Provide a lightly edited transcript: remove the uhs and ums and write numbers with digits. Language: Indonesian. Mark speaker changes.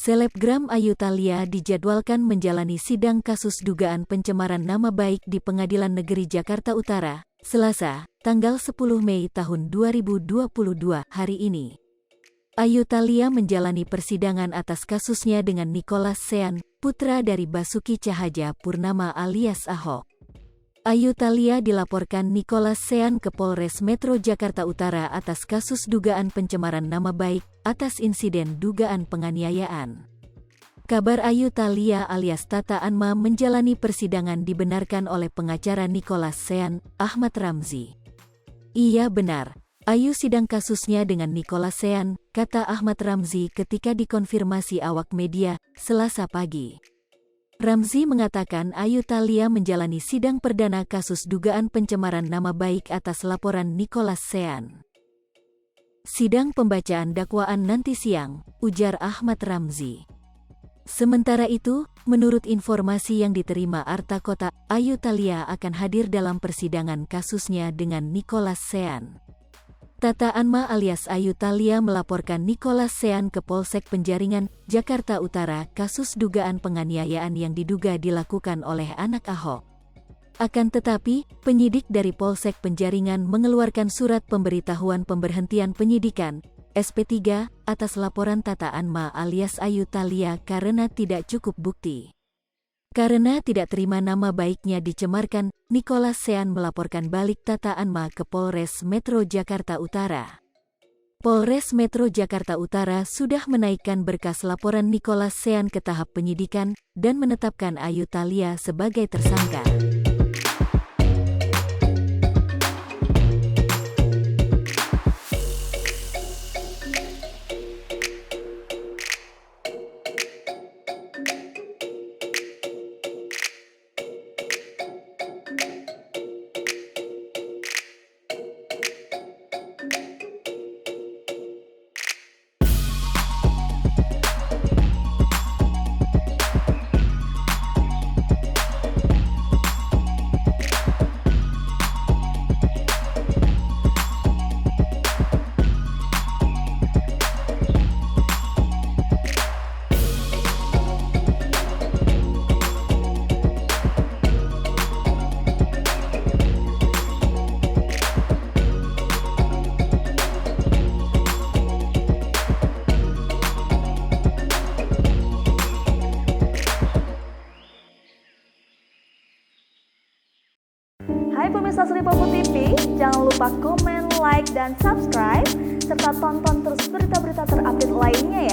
Speaker 1: Selebgram Ayu Thalia dijadwalkan menjalani sidang kasus dugaan pencemaran nama baik di Pengadilan Negeri Jakarta Utara, Selasa, tanggal 10 Mei tahun 2022 hari ini. Ayu Thalia menjalani persidangan atas kasusnya dengan Nicholas Sean, putra dari Basuki Cahayapurnama alias Ahok. Ayu Thalia dilaporkan Nicholas Sean ke Polres Metro Jakarta Utara atas kasus dugaan pencemaran nama baik atas insiden dugaan penganiayaan. Kabar Ayu Thalia alias Tata Anma menjalani persidangan dibenarkan oleh pengacara Nicholas Sean, Ahmad Ramzi. Iya benar, Ayu sidang kasusnya dengan Nicholas Sean, kata Ahmad Ramzi ketika dikonfirmasi awak media, Selasa pagi. Ramzi mengatakan Ayu Thalia menjalani sidang perdana kasus dugaan pencemaran nama baik atas laporan Nicholas Sean. Sidang pembacaan dakwaan nanti siang, ujar Ahmad Ramzi. Sementara itu, menurut informasi yang diterima Arta Kota, Ayu Thalia akan hadir dalam persidangan kasusnya dengan Nicholas Sean. Tata Anma alias Ayu Thalia melaporkan Nicholas Sean ke Polsek Penjaringan, Jakarta Utara kasus dugaan penganiayaan yang diduga dilakukan oleh anak Ahok. Akan tetapi, penyidik dari Polsek Penjaringan mengeluarkan surat pemberitahuan pemberhentian penyidikan, SP3, atas laporan Tata Anma alias Ayu Thalia karena tidak cukup bukti. Karena tidak terima nama baiknya dicemarkan, Nicholas Sean melaporkan balik Tata Anma ke Polres Metro Jakarta Utara. Polres Metro Jakarta Utara sudah menaikkan berkas laporan Nicholas Sean ke tahap penyidikan dan menetapkan Ayu Thalia sebagai tersangka.
Speaker 2: Hai pemirsa Sri Popo TV, jangan lupa komen, like, dan subscribe, serta tonton terus berita-berita terupdate lainnya ya.